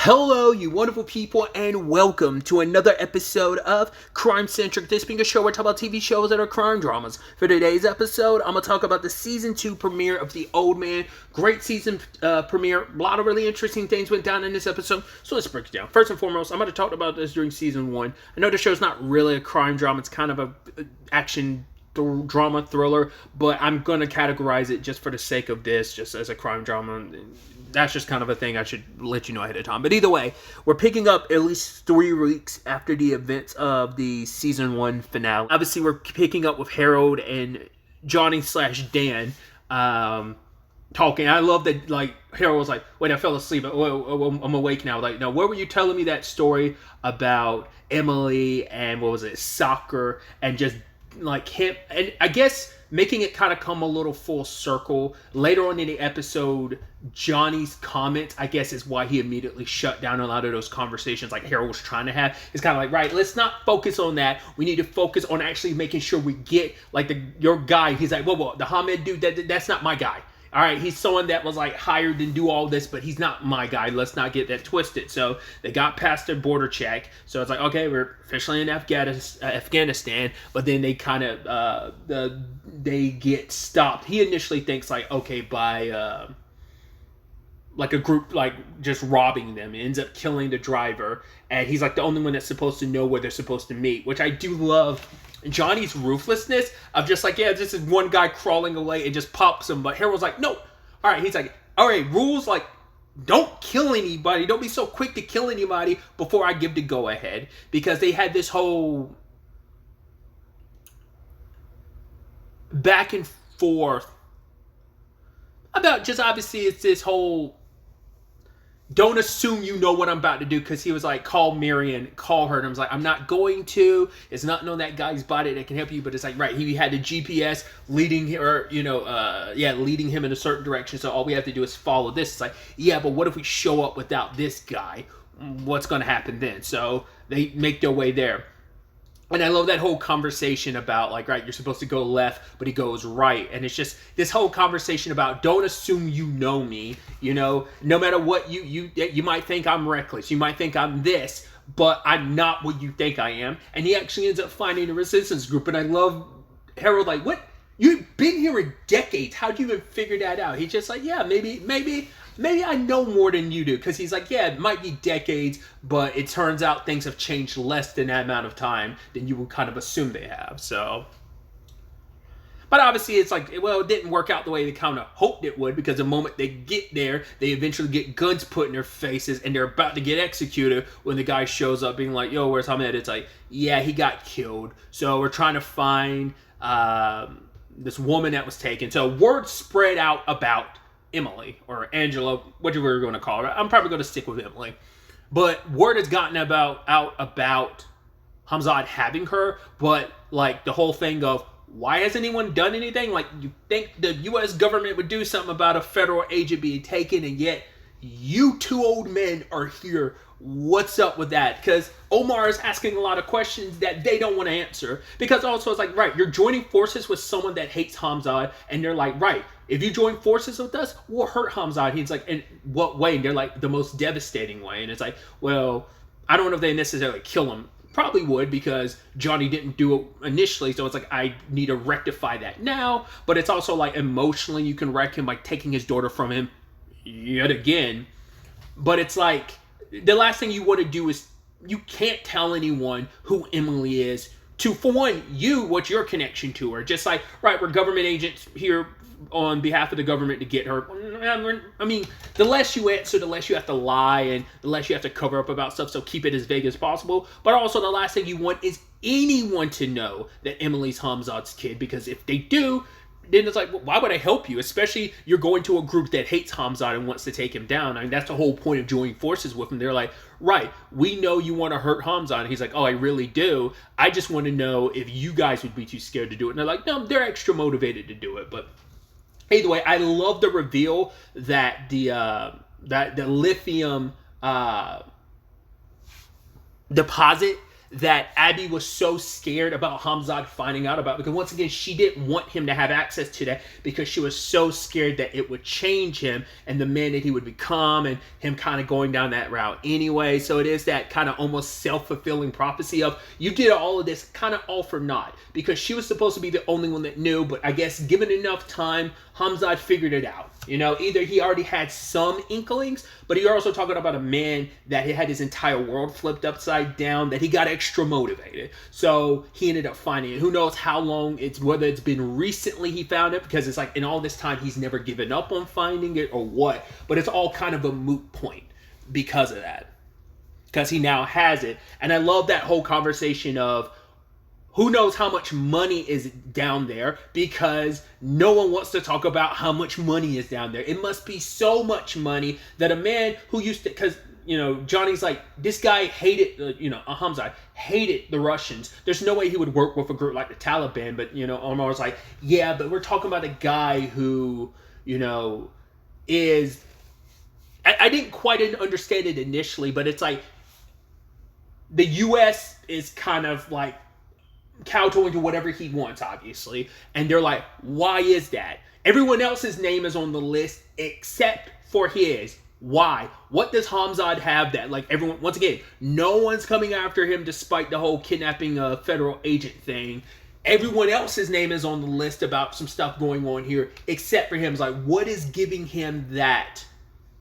Hello, you wonderful people, and welcome to another episode of Crime Centric. This being a show where I talk about TV shows that are crime dramas. For today's episode, I'm going to talk about the Season 2 premiere of The Old Man. Great season premiere. A lot of really interesting things went down in this episode, so let's break it down. First and foremost, I'm going to talk about this during Season 1. I know the show's not really a crime drama. It's kind of a action drama thriller, but I'm going to categorize it just for the sake of this, just as a crime drama. That's just kind of a thing I should let you know ahead of time. But either way, we're picking up at least 3 weeks after the events of the Season 1 finale. Obviously, we're picking up with Harold and Johnny/Dan talking. I love that, like, Harold was like, wait, I fell asleep. I'm awake now. Like, no, where were you telling me that story about Emily and, what was it, soccer, and just, like, him, and I guess making it kind of come a little full circle. Later on in the episode, Johnny's comments, I guess, is why he immediately shut down a lot of those conversations like Harold was trying to have. It's kind of like, right, let's not focus on that. We need to focus on actually making sure we get, like, your guy. He's like, whoa, the Hamed dude, that's not my guy. All right, he's someone that was, like, hired to do all this, but he's not my guy. Let's not get that twisted. So they got past their border check. So it's like, okay, we're officially in Afghanistan, but then they kind of, they get stopped. He initially thinks, like, okay, by, like, a group, like, just robbing them. It ends up killing the driver, and he's, like, the only one that's supposed to know where they're supposed to meet, which I do love. Johnny's ruthlessness of just like, yeah, this is one guy crawling away and just pops him. But Harold's like, no. All right, he's like, all right, rules, like, don't kill anybody. Don't be so quick to kill anybody before I give the go-ahead. Because they had this whole back and forth about just, obviously, it's this whole don't assume you know what I'm about to do, because he was like, call Marion, call her, and I was like, I'm not going to. It's not on that guy's body that can help you, but it's like, right, he had the GPS leading her, leading him in a certain direction, so all we have to do is follow this. It's like, yeah, but what if we show up without this guy? What's going to happen then? So they make their way there. And I love that whole conversation about, like, right, you're supposed to go left, but he goes right. And it's just this whole conversation about don't assume you know me, no matter what you might think I'm reckless. You might think I'm this, but I'm not what you think I am. And he actually ends up finding a resistance group. And I love Harold, like, what? You've been here in decades. How'd you even figure that out? He's just like, yeah, maybe I know more than you do. Because he's like, yeah, it might be decades, but it turns out things have changed less than that amount of time than you would kind of assume they have. So, but obviously it's like, well, it didn't work out the way they kind of hoped it would, because the moment they get there, they eventually get guns put in their faces and they're about to get executed when the guy shows up being like, yo, where's Hamed? It's like, yeah, he got killed. So we're trying to find this woman that was taken. So word spread out about Emily, or Angela, whatever we're going to call her. I'm probably going to stick with Emily. But word has gotten out about Hamzat having her, but, like, the whole thing of, why hasn't anyone done anything? Like, you think the U.S. government would do something about a federal agent being taken, and yet you two old men are here. What's up with that? Because Omar is asking a lot of questions that they don't want to answer. Because also it's like, right, you're joining forces with someone that hates Hamzat, and they're like, right, if you join forces with us, we'll hurt Hamzat. He's like, in what way? And they're like, the most devastating way. And it's like, well, I don't know if they necessarily kill him. Probably would, because Johnny didn't do it initially, so it's like, I need to rectify that now. But it's also like, emotionally you can wreck him by taking his daughter from him yet again. But it's like, the last thing you want to do is, you can't tell anyone who Emily is. For one, what's your connection to her? Just like, right, we're government agents here on behalf of the government to get her. I mean, the less you answer, the less you have to lie, and the less you have to cover up about stuff, so keep it as vague as possible. But also, the last thing you want is anyone to know that Emily's Hamzat's kid, because if they do, then it's like, well, why would I help you? Especially, you're going to a group that hates Hamzat and wants to take him down. I mean, that's the whole point of joining forces with him. They're like, right, we know you want to hurt Hamzat. And he's like, oh, I really do. I just want to know if you guys would be too scared to do it. And they're like, no, they're extra motivated to do it. But either way, I love the reveal that the lithium deposit that Abby was so scared about Hamzat finding out about, because once again, she didn't want him to have access to that because she was so scared that it would change him and the man that he would become, and him kind of going down that route anyway. So it is that kind of almost self-fulfilling prophecy of, you did all of this kind of all for naught, because she was supposed to be the only one that knew, but I guess given enough time, Hamzat figured it out. You know, either he already had some inklings, but you're also talking about a man that had his entire world flipped upside down, that he got extra motivated. So he ended up finding it. Who knows how long whether it's been recently he found it, because it's like in all this time he's never given up on finding it or what, but it's all kind of a moot point because of that. Because he now has it. And I love that whole conversation of, who knows how much money is down there, because no one wants to talk about how much money is down there. It must be so much money that a man who used to, because, you know, Johnny's like, this guy hated, Hamzat hated the Russians. There's no way he would work with a group like the Taliban. But, you know, Omar's like, yeah, but we're talking about a guy who, you know, is, I didn't quite understand it initially, but it's like, the U.S. is kind of like, kowtowing to whatever he wants, obviously. And they're like, why is that? Everyone else's name is on the list except for his. Why? What does Hamzat have that, like, everyone, once again, no one's coming after him despite the whole kidnapping a federal agent thing. Everyone else's name is on the list about some stuff going on here except for him. It's like, what is giving him that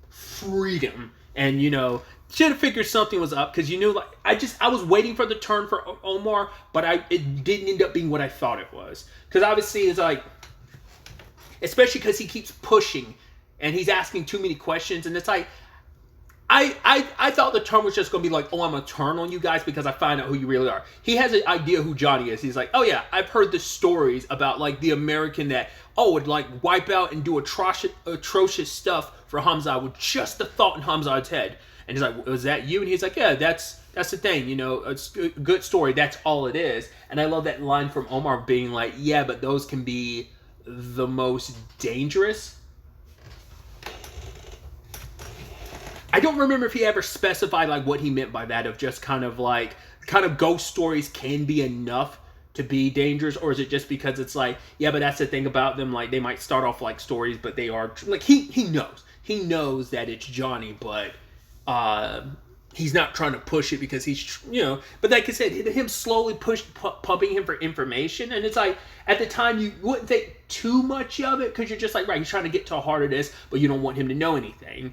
freedom? And, you know, should have figured something was up, because you knew, like, I was waiting for the turn for Omar, but it didn't end up being what I thought it was. Because obviously it's like, especially because he keeps pushing and he's asking too many questions, and it's like, I thought the turn was just going to be like, oh, I'm going to turn on you guys because I find out who you really are. He has an idea who Johnny is. He's like, oh yeah, I've heard the stories about, like, the American that, would, like, wipe out and do atrocious stuff for Hamzat with just the thought in Hamzat's head. And he's like, was that you? And he's like, yeah, that's the thing, you know, it's a good story, that's all it is. And I love that line from Omar being like, yeah, but those can be the most dangerous. I don't remember if he ever specified, like, what he meant by that, of just kind of ghost stories can be enough to be dangerous, or is it just because it's like, yeah, but that's the thing about them, like, they might start off like stories, but they are, like, he knows that it's Johnny, but he's not trying to push it because he's, you know, but like I said, him slowly pumping him for information, and it's like, at the time you wouldn't think too much of it because you're just like, right, he's trying to get to the heart of this, but you don't want him to know anything.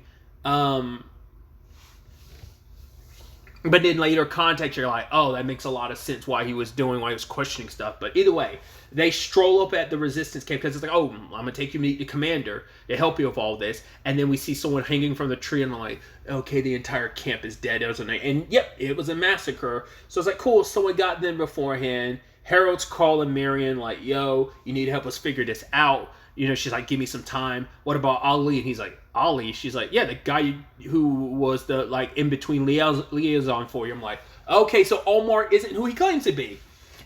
But in later context, you're like, oh, that makes a lot of sense why he was questioning stuff. But either way, they stroll up at the resistance camp because it's like, oh, I'm going to take you to meet the commander to help you with all this. And then we see someone hanging from the tree, and I'm like, okay, the entire camp is dead. And yep, it was a massacre. So it's like, cool, someone got them beforehand. Harold's calling Marion like, yo, you need to help us figure this out. You know, she's like, give me some time. What about Ali? And he's like, Ali? She's like, yeah, the guy who was the, like, in-between liaison for you. I'm like, okay, so Omar isn't who he claims to be.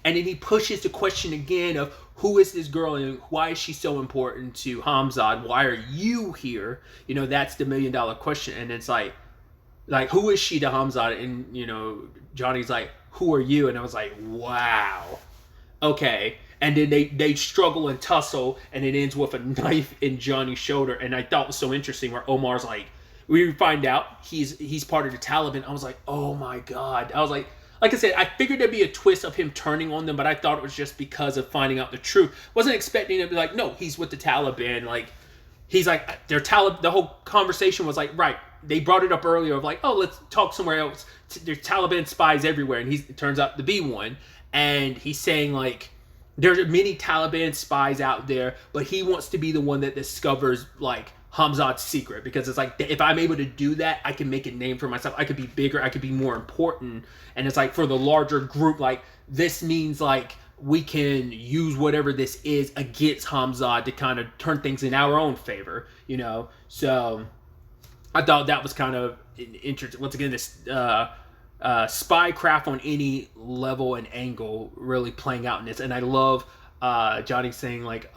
And then he pushes the question again of, who is this girl and why is she so important to Hamzat? Why are you here? You know, that's the $1 million question. And it's like, who is she to Hamzat? And, you know, Johnny's like, who are you? And I was like, wow. Okay. And then they struggle and tussle, and it ends with a knife in Johnny's shoulder. And I thought it was so interesting where Omar's like, we find out he's part of the Taliban. I was like, oh my God. I was like I said, I figured there'd be a twist of him turning on them, but I thought it was just because of finding out the truth. Wasn't expecting it to be like, no, he's with the Taliban. Like, he's like, the whole conversation was like, right, they brought it up earlier of like, oh, let's talk somewhere else. There's Taliban spies everywhere, and it turns out to be one. And he's saying, like, there's many Taliban spies out there, but he wants to be the one that discovers, like, Hamzat's secret, because it's like, if I'm able to do that, I can make a name for myself. I could be bigger. I could be more important. And it's like, for the larger group, like, this means, like, we can use whatever this is against Hamzat to kind of turn things in our own favor, you know? So I thought that was kind of interesting. Once again, this spy craft on any level and angle really playing out in this. And I love Johnny saying, like,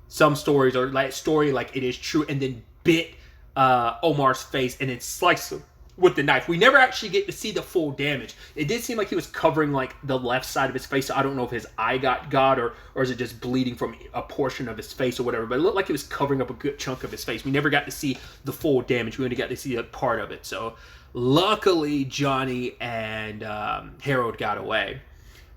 some stories, or like story like it is true, and then bit Omar's face and then sliced him with the knife. We never actually get to see the full damage. It did seem like he was covering like the left side of his face. So I don't know if his eye got or is it just bleeding from a portion of his face or whatever. But it looked like it was covering up a good chunk of his face. We never got to see the full damage. We only got to see a part of it. So luckily Johnny and Harold got away.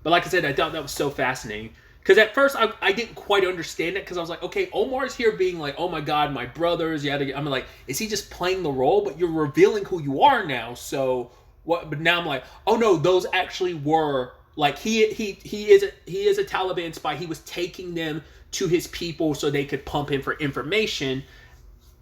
But like I said, I thought that was so fascinating. Because at first, I didn't quite understand it. Because I was like, okay, Omar's here being like, oh my God, my brothers. I'm like, is he just playing the role? But you're revealing who you are now. So what? But now I'm like, oh no, those actually were like he is a Taliban spy. He was taking them to his people so they could pump him for information.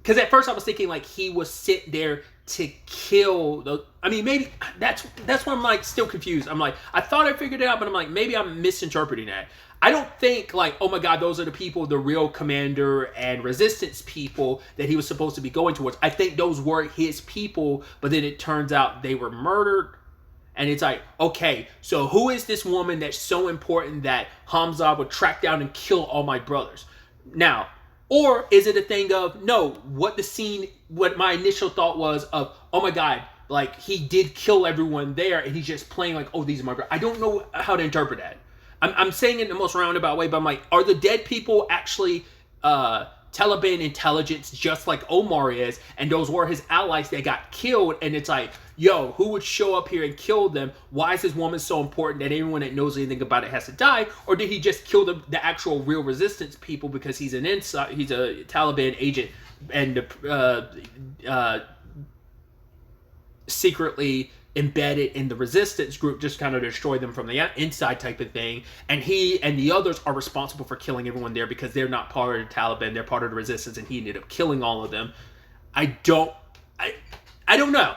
Because at first I was thinking like he was sent there to kill the. I mean, maybe that's why I'm like still confused. I'm like, I thought I figured it out, but I'm like, maybe I'm misinterpreting that. I don't think like, oh my God, those are the people, the real commander and resistance people that he was supposed to be going towards. I think those were his people, but then it turns out they were murdered. And it's like, okay, so who is this woman that's so important that Hamza would track down and kill all my brothers? Now, or is it a thing of, no, what my initial thought was of, oh my God, like he did kill everyone there and he's just playing like, oh, these are my brothers. I don't know how to interpret that. I'm saying it in the most roundabout way, but I'm like, are the dead people actually Taliban intelligence just like Omar is, and those were his allies that got killed, and it's like, yo, who would show up here and kill them? Why is this woman so important that anyone that knows anything about it has to die? Or did he just kill the actual real resistance people because he's a Taliban agent and secretly embedded in the resistance group, just kind of destroy them from the inside type of thing, and he and the others are responsible for killing everyone there because they're not part of the Taliban, they're part of the resistance, and he ended up killing all of them. I don't know,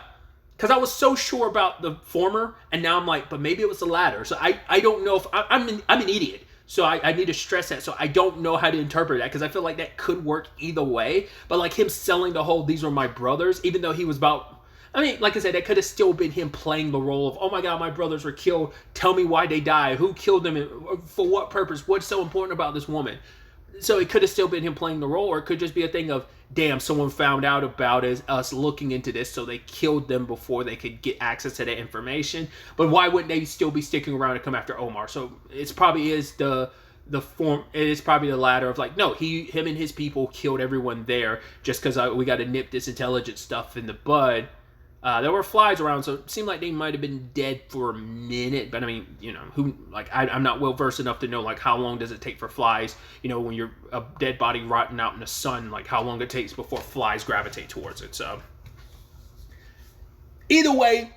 because I was so sure about the former, and now I'm like, but maybe it was the latter. So I don't know if I'm an idiot. So I need to stress that. So I don't know how to interpret that, because I feel like that could work either way. But like him selling the whole, these were my brothers, even though he was about, I mean, like I said, that could have still been him playing the role of, oh my God, my brothers were killed. Tell me why they died. Who killed them? And for what purpose? What's so important about this woman? So it could have still been him playing the role, or it could just be a thing of, damn, someone found out about us looking into this, so they killed them before they could get access to that information. But why wouldn't they still be sticking around to come after Omar? So it probably is the form. It is probably the latter of like, no, him and his people killed everyone there just because we got to nip this intelligence stuff in the bud. There were flies around, so it seemed like they might have been dead for a minute. But I mean, you know, I'm not well versed enough to know like how long does it take for flies. You know, when you're a dead body rotting out in the sun, like how long it takes before flies gravitate towards it. So either way,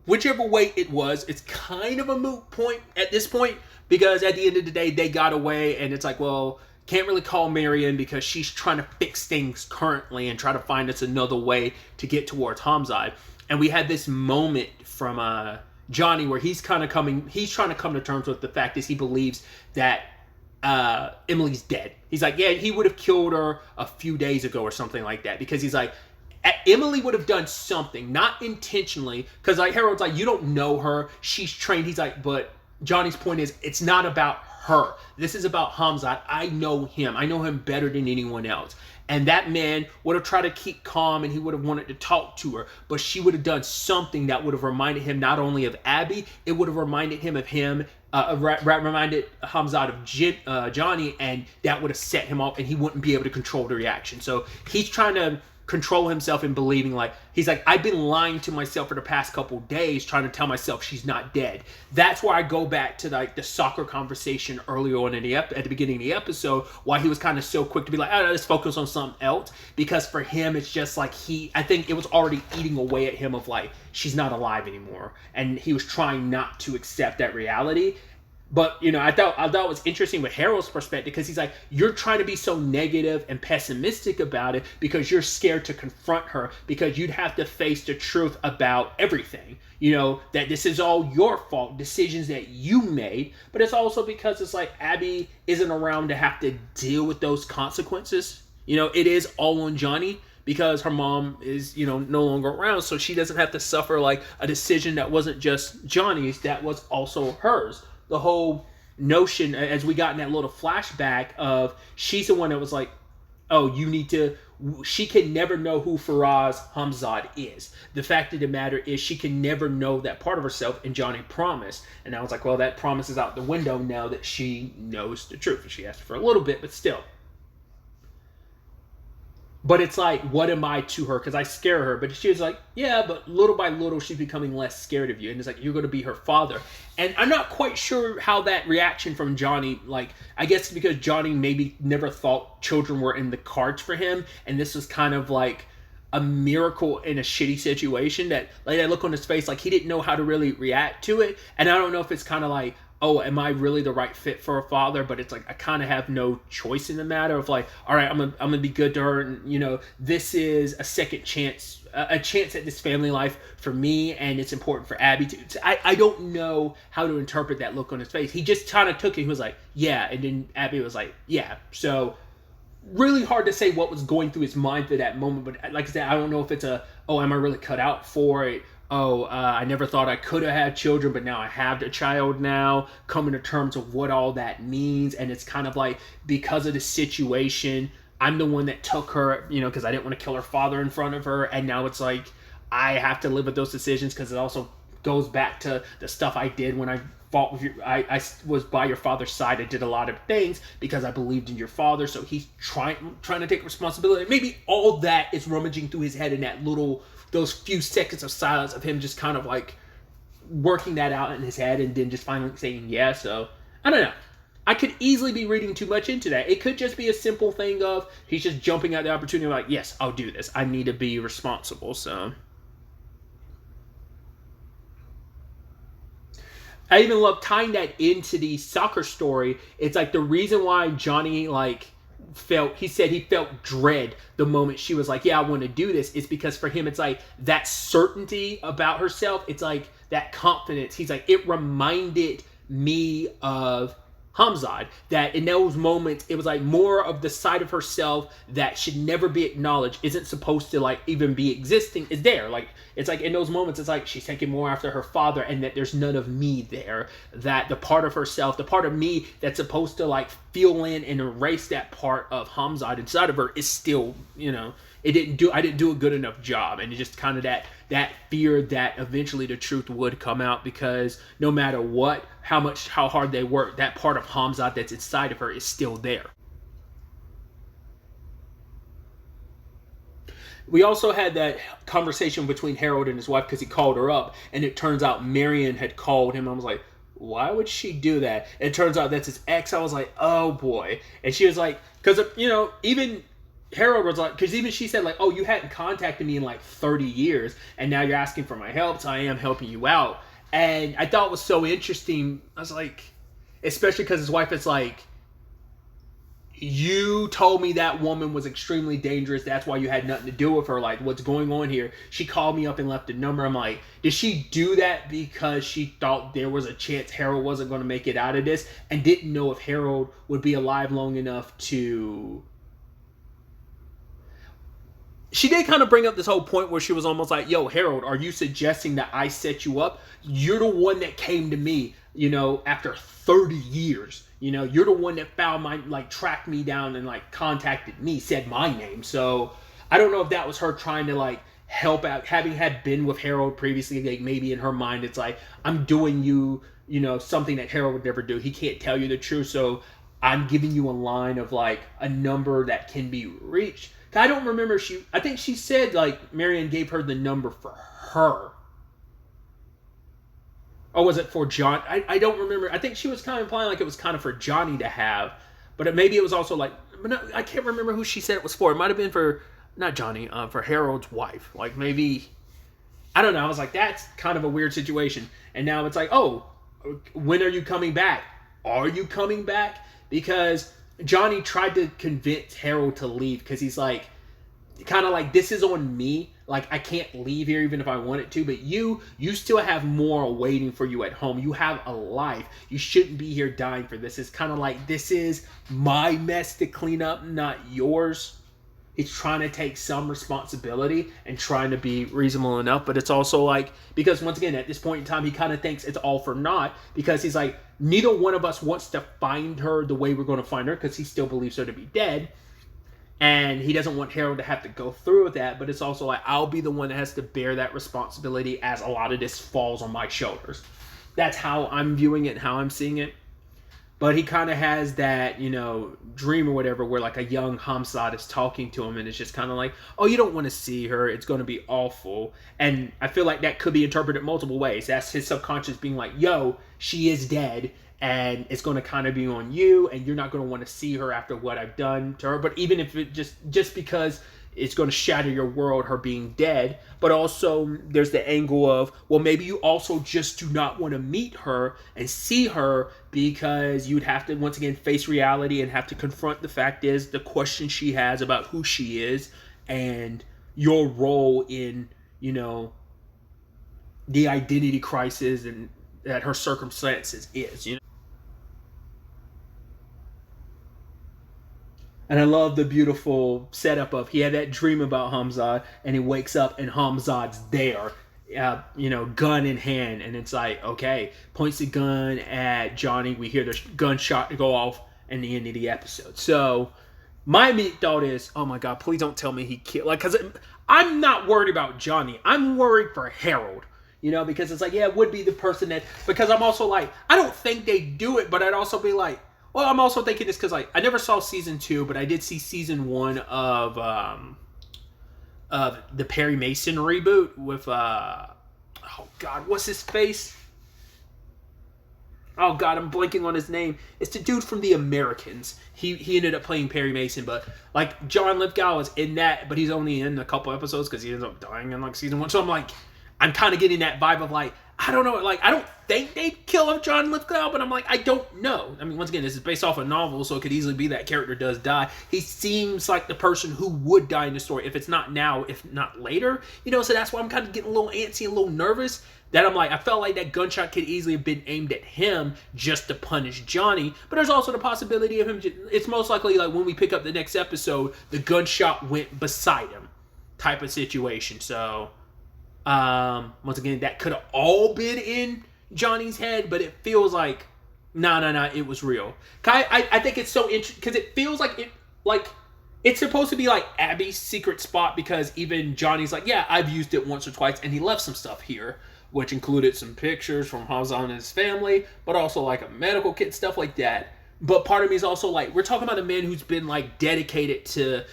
whichever way it was, it's kind of a moot point at this point, because at the end of the day, they got away, and it's like, well, can't really call Marion because she's trying to fix things currently and try to find us another way to get towards Hamza. And we had this moment from Johnny where he's trying to come to terms with the fact is he believes that Emily's dead. He's like, yeah, he would have killed her a few days ago or something like that, because he's like, Emily would have done something, not intentionally, because like Harold's like, you don't know her, she's trained. He's like, but Johnny's point is, it's not about her. This is about Hamza. I know him. I know him better than anyone else. And that man would have tried to keep calm, and he would have wanted to talk to her, but she would have done something that would have reminded him not only of Abby, it would have reminded him of him, reminded Hamza of Johnny, and that would have set him off, and he wouldn't be able to control the reaction. So he's trying to control himself in believing, like, he's like, I've been lying to myself for the past couple days trying to tell myself she's not dead. That's where I go back to like the soccer conversation earlier on in at the beginning of the episode, why he was kind of so quick to be like, oh, let's focus on something else, because for him it's just like I think it was already eating away at him of like, she's not alive anymore, and he was trying not to accept that reality. But, you know, I thought it was interesting with Harold's perspective, because he's like, you're trying to be so negative and pessimistic about it because you're scared to confront her, because you'd have to face the truth about everything. You know, that this is all your fault, decisions that you made. But it's also because it's like Abby isn't around to have to deal with those consequences. You know, it is all on Johnny, because her mom is, you know, no longer around, so she doesn't have to suffer like a decision that wasn't just Johnny's, that was also hers. The whole notion, as we got in that little flashback of, she's the one that was like, oh, you need to, she can never know who Faraz Hamzad is. The fact of the matter is she can never know that part of herself, and Johnny promised. And I was like, well, that promise is out the window now that she knows the truth. She asked for a little bit, but still. But it's like, what am I to her? Because I scare her. But she was like, yeah, but little by little, she's becoming less scared of you. And it's like, you're going to be her father. And I'm not quite sure how that reaction from Johnny, like, I guess because Johnny maybe never thought children were in the cards for him. And this was kind of like a miracle in a shitty situation that, like, I look on his face, like, he didn't know how to really react to it. And I don't know if it's kind of like, oh, am I really the right fit for a father? But it's like, I kind of have no choice in the matter of like, all right, I'm gonna be good to her. And, you know, this is a second chance, a chance at this family life for me. And it's important for Abby to, I don't know how to interpret that look on his face. He just kind of took it. He was like, yeah. And then Abby was like, yeah. So really hard to say what was going through his mind for that moment. But like I said, I don't know if it's a, oh, am I really cut out for it? Oh, I never thought I could have had children, but now I have a child now, coming to terms of what all that means. And it's kind of like, because of the situation, I'm the one that took her, you know, because I didn't want to kill her father in front of her. And now it's like, I have to live with those decisions, because it also goes back to the stuff I did when I fought with you. I was by your father's side. I did a lot of things because I believed in your father. So he's trying to take responsibility. Maybe all that is rummaging through his head in that little, those few seconds of silence of him just kind of like working that out in his head and then just finally saying yeah. So I don't know. I could easily be reading too much into that. It could just be a simple thing of he's just jumping at the opportunity like, yes, I'll do this. I need to be responsible. So I even love tying that into the soccer story. It's like the reason why Johnny he said he felt dread the moment she was like, yeah, I want to do this, is because for him it's like that certainty about herself. It's like that confidence. He's like, it reminded me of Hamzad, that in those moments it was like more of the side of herself that should never be acknowledged, isn't supposed to like even be existing, is there. Like it's like in those moments it's like she's taking more after her father, and that there's none of me there, that the part of herself, the part of me that's supposed to like feel in and erase that part of Hamzad inside of her is still, you know, I didn't do a good enough job. And it's just kind of that fear that eventually the truth would come out, because no matter what, how hard they work, that part of Hamzat that's inside of her is still there. We also had that conversation between Harold and his wife, because he called her up, and it turns out Marion had called him. I was like, why would she do that? And it turns out that's his ex. I was like, oh boy. And she was like, because, you know, even Harold was like, because even she said like, oh, you hadn't contacted me in like 30 years, and now you're asking for my help, so I am helping you out. And I thought it was so interesting. I was like, especially because his wife is like, you told me that woman was extremely dangerous. That's why you had nothing to do with her. Like, what's going on here? She called me up and left a number. I'm like, did she do that because she thought there was a chance Harold wasn't going to make it out of this, and didn't know if Harold would be alive long enough to... She did kind of bring up this whole point where she was almost like, yo, Harold, are you suggesting that I set you up? You're the one that came to me, you know, after 30 years. You know, you're the one that found my, like, tracked me down and, like, contacted me, said my name. So I don't know if that was her trying to, like, help out, having had been with Harold previously. Like, maybe in her mind, it's like, I'm doing you, you know, something that Harold would never do. He can't tell you the truth. So I'm giving you a line of, like, a number that can be reached. I don't remember, I think she said, like, Marion gave her the number for her. Or was it for John? I don't remember. I think she was kind of implying like it was kind of for Johnny to have. But maybe it was also like, I can't remember who she said it was for. It might have been for, not Johnny, for Harold's wife. Like maybe, I don't know. I was like, that's kind of a weird situation. And now it's like, oh, when are you coming back? Are you coming back? Because Johnny tried to convince Harold to leave, because he's like, kind of like, this is on me. Like, I can't leave here even if I wanted to, but you still have more waiting for you at home. You have a life. You shouldn't be here dying for this. It's kind of like, this is my mess to clean up, not yours. He's trying to take some responsibility and trying to be reasonable enough, but it's also like, because once again, at this point in time, he kind of thinks it's all for naught, because he's like, neither one of us wants to find her the way we're going to find her, because he still believes her to be dead. and he doesn't want Harold to have to go through with that, but it's also like, I'll be the one that has to bear that responsibility as a lot of this falls on my shoulders. That's how I'm viewing it and how I'm seeing it. But he kind of has that, dream or whatever, where like a young Hamzat is talking to him, and it's just kind of like, oh, you don't want to see her. It's going to be awful. And I feel like that could be interpreted multiple ways. That's his subconscious being like, yo, she is dead, and it's going to kind of be on you, and you're not going to want to see her after what I've done to her. But even if it just because it's going to shatter your world, her being dead. But also there's the angle of, well, maybe you also just do not want to meet her and see her, because you'd have to once again face reality and have to confront the fact is the question she has about who she is and your role in, the identity crisis and that her circumstances is. And I love the beautiful setup of he had that dream about Hamzat, and he wakes up and Hamzat's there, gun in hand, and it's like, okay, points the gun at Johnny. We hear the gunshot go off in the end of the episode. So my immediate thought is, oh my God, please don't tell me he killed. Because I'm not worried about Johnny. I'm worried for Harold. Because it's like, yeah, it would be the person that. Because I'm also like, I don't think they do it, but I'd also be like. Well, I'm also thinking this because I never saw season 2, but I did see season 1 of the Perry Mason reboot with oh God, what's his face? Oh God, I'm blanking on his name. It's the dude from The Americans. He ended up playing Perry Mason, but like John Lithgow is in that, but he's only in a couple episodes because he ends up dying in like season 1. So I'm kind of getting that vibe of like, I don't know, like, I don't think they'd kill off John Lithgow, but I'm like, I don't know. I mean, once again, this is based off a novel, so it could easily be that character does die. He seems like the person who would die in the story, if it's not now, if not later, so that's why I'm kind of getting a little antsy and a little nervous, that I'm like, I felt like that gunshot could easily have been aimed at him just to punish Johnny, but there's also the possibility of him, it's most likely, like, when we pick up the next episode, the gunshot went beside him, type of situation, so. Once again, that could have all been in Johnny's head, but it feels like no, it was real. I think it's so interesting because it feels like it's supposed to be like Abby's secret spot, because even Johnny's like, yeah, I've used it once or twice, and he left some stuff here, which included some pictures from Hamzat and his family, but also like a medical kit, stuff like that. But part of me is also like, we're talking about a man who's been like dedicated to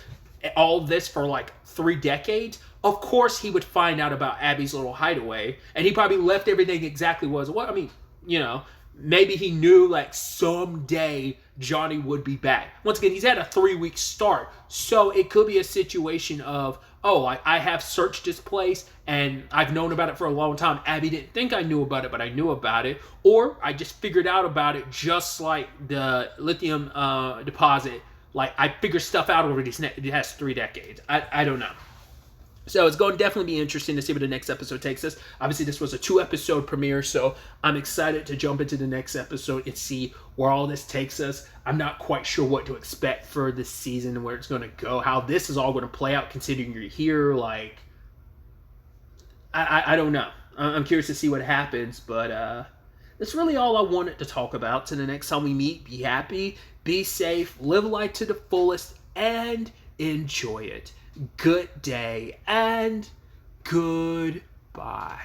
all this for like 3 decades. Of course he would find out about Abby's little hideaway, and he probably left everything exactly was. What I mean, maybe he knew like someday Johnny would be back. Once again, he's had a 3-week start, so it could be a situation of, oh, I have searched this place and I've known about it for a long time. Abby didn't think I knew about it, but I knew about it, or I just figured out about it, just like the lithium deposit. Like, I figured stuff out over these past 3 decades. I don't know. So it's going to definitely be interesting to see where the next episode takes us. Obviously, this was a 2-episode premiere, so I'm excited to jump into the next episode and see where all this takes us. I'm not quite sure what to expect for this season and where it's going to go, how this is all going to play out, considering you're here. Like, I don't know. I'm curious to see what happens, but that's really all I wanted to talk about. To the next time we meet, be happy, be safe, live life to the fullest, and enjoy it. Good day and goodbye.